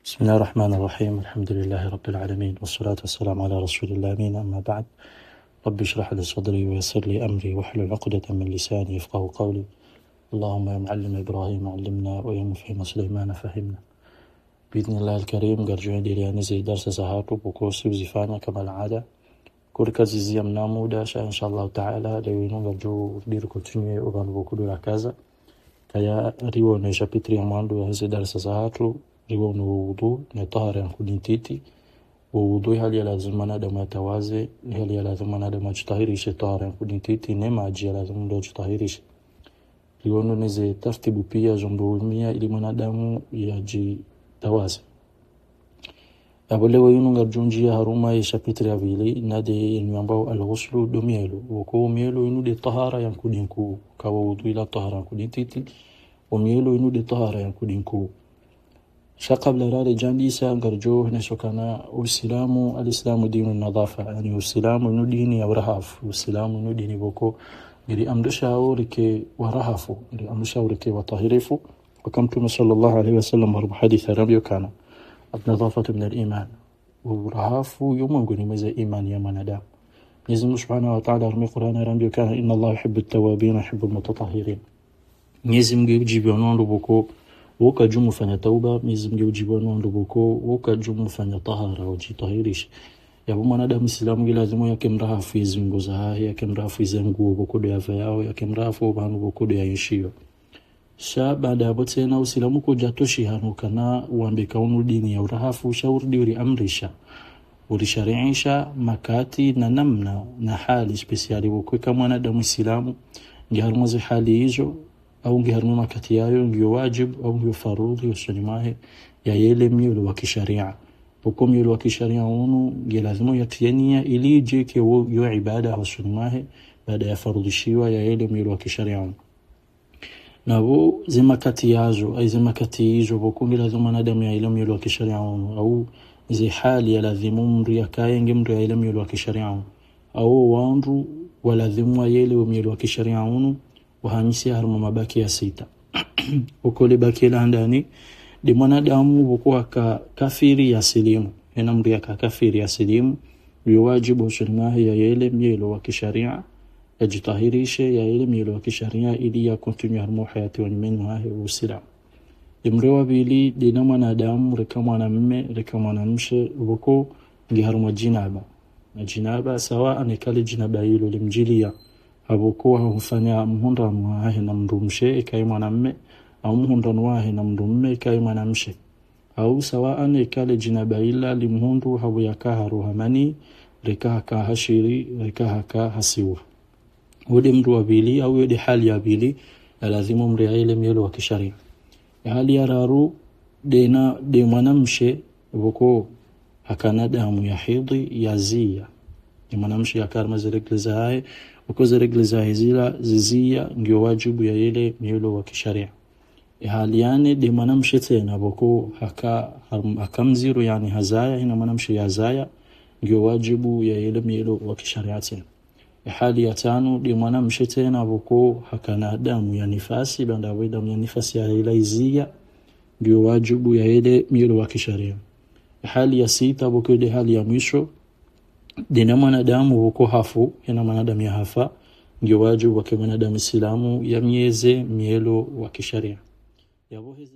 بسم الله الرحمن الرحيم. الحمد لله رب العالمين، والصلاة والسلام على رسول الله أمين. أما بعد، رب اشرح لي صدري ويسر لي أمري واحلل عقدة من لساني يفقهوا قولي. اللهم يا معلم إبراهيم علمنا، ويا مفهم سليمان فهمنا. بإذن الله الكريم قرجوين دي ليانيزي درس سهاتو بكورسي وزفانا كما العادة. كل كازيزي منامو داشا إن شاء الله تعالى لوينو قرجو ديرو كنتينيو أغانو بكودو لكازا كيا ريو نجابيتري عماندو هزي درس سهاتو ريو نوضو نطهر ينكودين تيتي ووضوء هل يلازم منادم يتوازي، هل يلازم منادم يجتهيريش طهر ينكودين تيتي نما أجي يلازم دو يجتهيريش ريو نزي ترتيبو بيا جنبو المية إلي منادم يجي توازي. Abole yunu ngarjunjia haruma ya chapitre ya vili nade nyambao al-ghuslu do mielu wako mielu yunu de tahara yankudinku kawa wudu ila tahara yankudintiti wa mielu yunu de tahara yankudinku shaqabla rale jandisa ngarjo nesokana uislamu alislamu dinu nadafa, yani uislamu yunu dini ya warahafu, uislamu yunu dini wako ngiri amdushauri ke warahafu, ngiri amdushauri ke watahirifu. Wakamtume sallallahu alaihi wasallam wa hadith rabio kana النظافة من الإيمان ورهاف يومون مزي إيمان يا منادام. نزل سبحانه وتعالى رمي قرآن رمي كان إن الله يحب التوابين يحب المتطهرين. نزل جيبيانون ربوكو وكا جمو فني توبة، نزل جيبيانون ربوكو وكا جمو فني طهارة وجي طهيريش. يا ابو منادام الإسلام لازم يكم رهاف في زنجوزها، يكم رهاف في زنجو بكو ديا فياو، يكم رهاف وبانو بكو ديا يشيو. Sha baada ya bote na usilamu kujatoshi hanu kana uambika unu dini ya urahafu ushauri uri amrisha urishariisha makati na namna na hali spesiali wakweka mwanadamu islamu ngiharumazi hali hizo au ngiharuma makati yayo ngiyo wajibu au ngiyo farudhi usanimahe ya yele miulu wa kisharia. Huko miulu wa kisharia unu ngilazimu yatiania ili jeke yu ibada usanimahe baada ya farudhishiwa ya yele miulu wa kisharia unu. Nabo zimakati yazo ay zimakati hizo bokungi lazima mwanadamu ya elimu ya kisheria au zi hali ya lazimu mri akaye mri ya elimu ya kisheria au wandu walazimu yele wa kisheria wahamisi haruma mabaki ya sita. Ukole baki la ndani di mwanadamu bokuwa kafiri ya silimu, ena mri ya kafiri ya silimu wajibu sunnahi ya elimu ya kisheria yajitahirishe ya elimu ya kisharia ili ya continue harmo hayati wa nimenu hahe usilamu. Imrewa bili dina mwanadamu reka mwanamume reka mwanamshe wako ngiharuma jinaba na jinaba sawa anekali jinaba hilo limjilia habuko hufanya mhundanu hahe na mrumshe ikai mwanamume au mhundanu hahe na mrumme ikai mwanamshe au sawa anekali jinaba ila limhundu habu yakaha ruhamani reka haka hashiri reka haka hasiwa. Wode mru wa bili au wode hali ya bili lazima mri ya elimu ya kisharia. Hali ya raru de mwanamshe wako hakana damu ya hidhi ya zia. De mwanamshe yakarma ziregli zae wako ziregli zae zila zizia ngiyo wajibu ya elimu ya kisharia. Hali yani de mwanamshe tena wako hakamziru yani hazaya hina mwanamshe ya zaya ngiyo wajibu ya elimu ya kisharia tena. Hali ya tano di mwanamshe tena wako hakana damu ya nifasi banda damu ya nifasi ya ilaizia ndio wajibu ya ile miilo wa kisharia. Hali ya sita wako di hali ya mwisho dina mwanadamu wako hafu yana mwanadamu ya hafa ndio wajibu wa mwanadamu islamu ya mieze miilo wa kisharia. Yabo hizi